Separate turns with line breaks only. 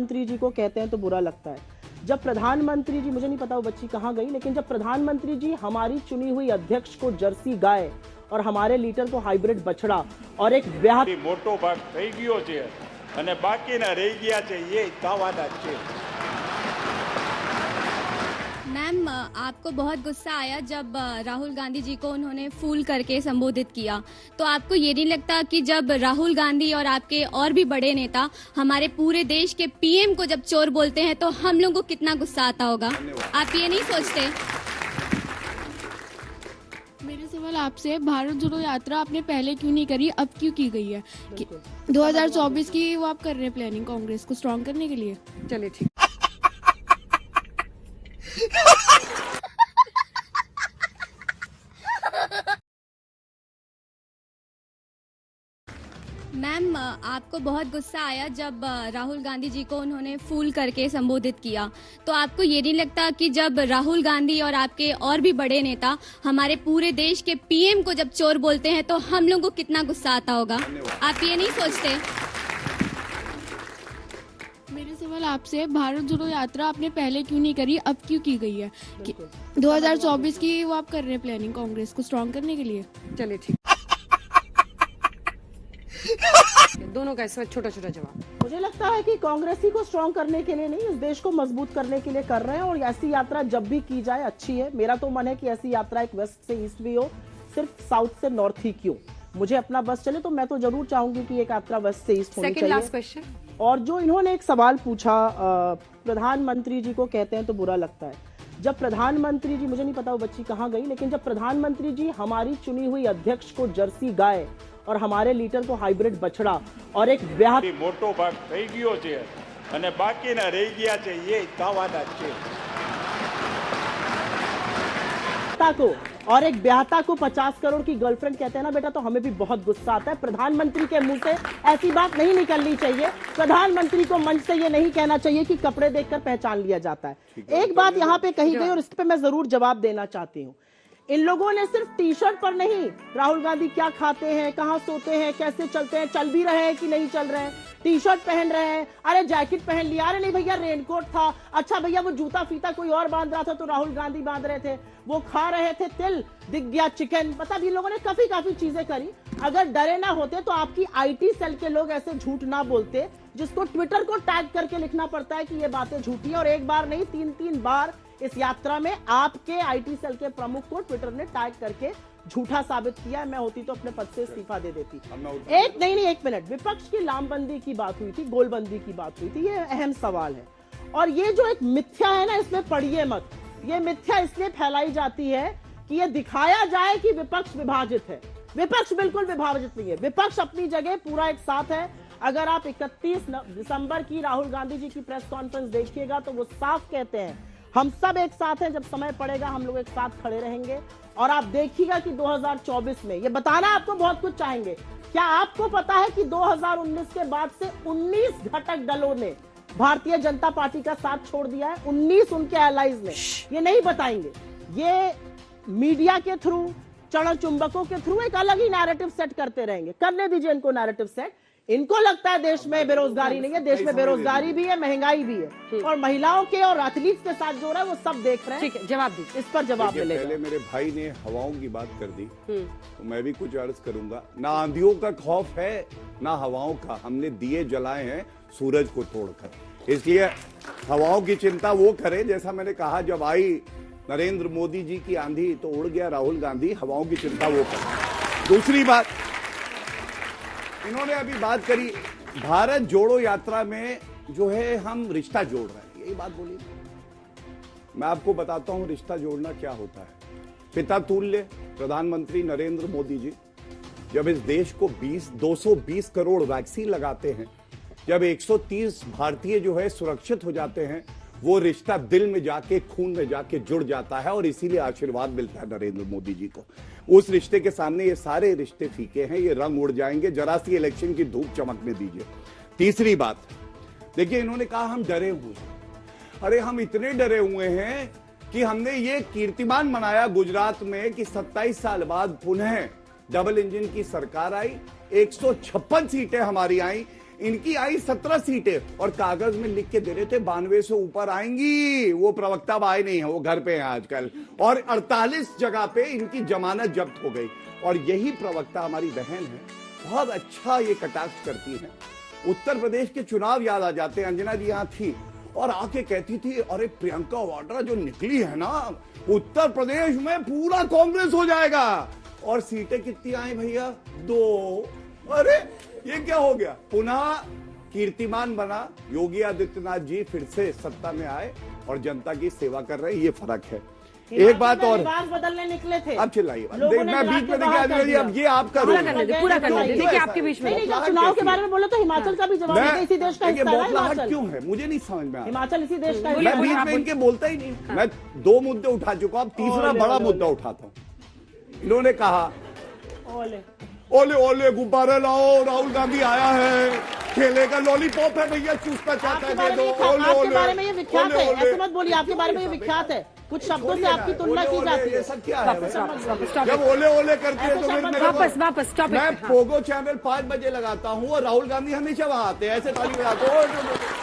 प्रधानमंत्री जी को कहते हैं तो बुरा लगता है। जब प्रधानमंत्री जी, मुझे नहीं पता वो बच्ची कहाँ गई, लेकिन जब प्रधानमंत्री जी हमारी चुनी हुई अध्यक्ष को जर्सी गाय और हमारे लीडर को हाइब्रिड बछड़ा और एक ब्याह
મોટો ભાગ થઈ ગયો છે અને બાકીના રહી ગયા છે એ થવાના છે।
मैम, आपको बहुत गुस्सा आया जब राहुल गांधी जी को उन्होंने फूल करके संबोधित किया, तो आपको ये नहीं लगता कि जब राहुल गांधी और आपके और भी बड़े नेता हमारे पूरे देश के पीएम को जब चोर बोलते हैं तो हम लोगों को कितना गुस्सा आता होगा? आप ये नहीं सोचते?
मेरा सवाल आपसे, भारत जोड़ो यात्रा आपने पहले क्यों नहीं करी, अब क्यों की गई है? 2024 की वो आप कर रहे हैं प्लानिंग कांग्रेस को स्ट्रॉन्ग करने के लिए?
चलिए ठीक।
मैम, आपको बहुत गुस्सा आया जब राहुल गांधी जी को उन्होंने फूल करके संबोधित किया, तो आपको ये नहीं लगता कि जब राहुल गांधी और आपके और भी बड़े नेता हमारे पूरे देश के पीएम को जब चोर बोलते हैं तो हम लोगों को कितना गुस्सा आता होगा? आप ये नहीं सोचते?
मेरा सवाल आपसे, भारत जोड़ो यात्रा आपने पहले क्यों नहीं करी, अब क्यों की गई है? 2024 की वो आप कर रहे हैं प्लानिंग कांग्रेस को स्ट्रॉन्ग करने के लिए?
चलिए ठीक। दोनों का इसमें छोटा छोटा जवाब।
मुझे लगता है कि कांग्रेस ही को स्ट्रांग करने के लिए नहीं, इस देश को मजबूत करने के लिए कर रहे हैं। और ऐसी यात्रा जब भी की जाए अच्छी है। मेरा तो मन है कि ऐसी यात्रा एक वेस्ट से ईस्ट भी हो, सिर्फ साउथ से नॉर्थ ही क्यों। मुझे अपना बस चले तो मैं तो जरूर चाहूंगी कि एक यात्रा वेस्ट से ईस्ट होनी चाहिए।
Second last question.
और जो इन्होंने एक सवाल पूछा, प्रधानमंत्री जी को कहते हैं तो बुरा लगता है। जब प्रधानमंत्री जी, मुझे नहीं पता वो बच्ची कहाँ गई, लेकिन जब प्रधानमंत्री जी हमारी चुनी हुई अध्यक्ष को जर्सी गाय और हमारे लीडर को हाइब्रिड बछड़ा और एक ब्याह
મોટો ભાગ થઈ ગયો છે અને બાકીના રહી ગયા છે એ થવાના છે।
को और एक ब्याहता को 50 करोड़ की गर्लफ्रेंड कहते हैं ना बेटा, तो हमें भी बहुत गुस्सा आता है। प्रधानमंत्री के मुंह से ऐसी बात नहीं निकलनी चाहिए। प्रधानमंत्री को मंच से ये नहीं कहना चाहिए कि कपड़े देखकर पहचान लिया जाता है। एक बात यहाँ पे कही गई और इस पे मैं जरूर जवाब देना चाहती हूँ। इन लोगों ने सिर्फ टी शर्ट पर नहीं, राहुल गांधी क्या खाते हैं, कहाँ सोते हैं, कैसे चलते हैं, चल भी रहे हैं कि नहीं चल रहे हैं, टी शर्ट पहन रहे हैं, अरे जैकेट पहन लिया, अरे नहीं भैया रेनकोट था, अच्छा भैया वो जूता फीता कोई और बांध रहा था तो राहुल गांधी बांध रहे थे, वो खा रहे थे तिल, दिख गया चिकन, मतलब इन लोगों ने काफी चीजें करी। अगर डरे ना होते तो आपकी आईटी सेल के लोग ऐसे झूठ ना बोलते, जिसको ट्विटर को टैग करके लिखना पड़ता है कि ये बातें झूठी है। और एक बार नहीं, 3 बार इस यात्रा में आपके आईटी सेल के प्रमुख को ट्विटर ने टैग करके झूठा साबित किया। मैं होती तो अपने पद से इस्तीफा दे देती। एक मिनट, विपक्ष की लामबंदी की बात हुई थी, गोलबंदी की बात हुई थी, ये अहम सवाल है। और ये जो एक मिथ्या है ना, इसमें पड़िए मत। ये मिथ्या इसलिए फैलाई जाती है कि ये दिखाया जाए कि विपक्ष विभाजित है। विपक्ष बिल्कुल विभाजित नहीं है। विपक्ष अपनी जगह पूरा एक साथ है। अगर आप 31 दिसंबर की राहुल गांधी जी की प्रेस कॉन्फ्रेंस देखिएगा तो वो साफ कहते हैं, हम सब एक साथ हैं, जब समय पड़ेगा हम लोग एक साथ खड़े रहेंगे। और आप देखिएगा कि 2024 में, ये बताना आपको बहुत कुछ चाहेंगे, क्या आपको पता है कि 2019 के बाद से 19 घटक दलों ने भारतीय जनता पार्टी का साथ छोड़ दिया है? 19 उनके एलाइज ने। ये नहीं बताएंगे, ये मीडिया के थ्रू, चरण चुंबकों के थ्रू एक अलग ही नैरेटिव सेट करते रहेंगे। करने दीजिए इनको नैरेटिव सेट। इनको लगता है देश में बेरोजगारी नहीं है, देश में बेरोजगारी भी है, महंगाई भी है, और महिलाओं के और एथलीट्स के साथ जो हो रहा है वो सब देख रहे हैं।
ठीक है, जवाब दीजिए।
इस पर जवाब मिलेगा।
पहले मेरे भाई ने हवाओं की बात कर दी, तो मैं भी कुछ अर्ज करूंगा। ना आंधियों का खौफ है ना हवाओं का, हमने दिए जलाए हैं सूरज को तोड़कर। इसलिए हवाओं की चिंता वो करें, जैसा मैंने कहा, जब आई नरेंद्र मोदी जी की आंधी तो उड़ गया राहुल गांधी। हवाओं की चिंता वो करें। दूसरी बात, इन्होंने अभी बात करी भारत जोड़ो यात्रा में जो है हम रिश्ता जोड़ रहे हैं, यही बात बोली। मैं आपको बताता हूं रिश्ता जोड़ना क्या होता है। पिता तुल्य प्रधानमंत्री नरेंद्र मोदी जी जब इस देश को 220 करोड़ वैक्सीन लगाते हैं, जब 130 भारतीय जो है सुरक्षित हो जाते हैं, वो रिश्ता दिल में जाके, खून में जाके जुड़ जाता है और इसीलिए आशीर्वाद मिलता है नरेंद्र मोदी जी को। उस रिश्ते के सामने ये सारे रिश्ते फीके हैं, ये रंग उड़ जाएंगे। जरा सी इलेक्शन की धूप चमकने दीजिए। तीसरी बात, देखिए इन्होंने कहा हम डरे हुए। अरे हम इतने डरे हुए हैं कि हमने ये कीर्तिमान मनाया गुजरात में कि 27 साल बाद पुनः डबल इंजन की सरकार आई, 156 सीटें हमारी आई। इनकी आई 17 सीटें और कागज में लिख के दे रहे थे 92 से ऊपर आएंगी। वो प्रवक्ता अब आए नहीं है, वो घर पे हैं आजकल। और 48 जगह पे इनकी जमानत जब्त हो गई। और यही प्रवक्ता हमारी बहन है, बहुत अच्छा ये कटाक्ष करती है। उत्तर प्रदेश के चुनाव याद आ जाते हैं, अंजना जी यहाँ थी और आके कहती थी अरे प्रियंका वाड्रा जो निकली है ना, उत्तर प्रदेश में पूरा कांग्रेस हो जाएगा। और सीटें कितनी आई भैया? 2। अरे ये क्या हो गया? पुनः कीर्तिमान बना। योगी आदित्यनाथ जी फिर से सत्ता में आए और जनता की सेवा कर रहे हैं, ये फर्क है। एक बात और,
लिबास बदलने निकले थे।
अब चिल्लाइए मत।
लोगों ने
मैं बीच में
बाहर कर
देखिए,
दिया।
अब ये आपका
पूरा
रोल है।
करने दे, पूरा करने दे। देखिए आपके बीच में
नहीं, जब चुनाव के बारे में बोलो तो हिमाचल का भी जवाब देते, इसी देश का
देखिए,
हिस्सा है
बौखलाहट
हिमाचल।
क्यों है मुझे नहीं समझ में आ रहा।
हिमाचल इसी देश का
मैं
हिस्सा
बीच
है।
में इनके बोलता ही नहीं। मैं 2 मुद्दे उठा चुका हूं, अब तीसरा बड़ा मुद्दा उठाता हूं। इन्होंने कहा
ओले
ओले ओले गुब्बारे लाओ, राहुल गांधी आया है, खेलेगा, लॉलीपॉप है भैया, चूसना चाहता
आपके
है,
बारे
दे
में
दो।
आपके बारे में ये विख्यात है,
ओले,
ऐसे मत बोलिए। आपके बारे में ये विख्यात है, कुछ शब्दों से आपकी तुलना की जाती है।
ये सब क्या है?
वापस
जब ओले ओले करते हैं तो फिर मेरे को-
वापस टॉपिक
मैं पोगो चैनल 5 बजे लगाता हूँ और राहुल गांधी हमेशा वहां आते हैं, ऐसे ताली बजाते हैं।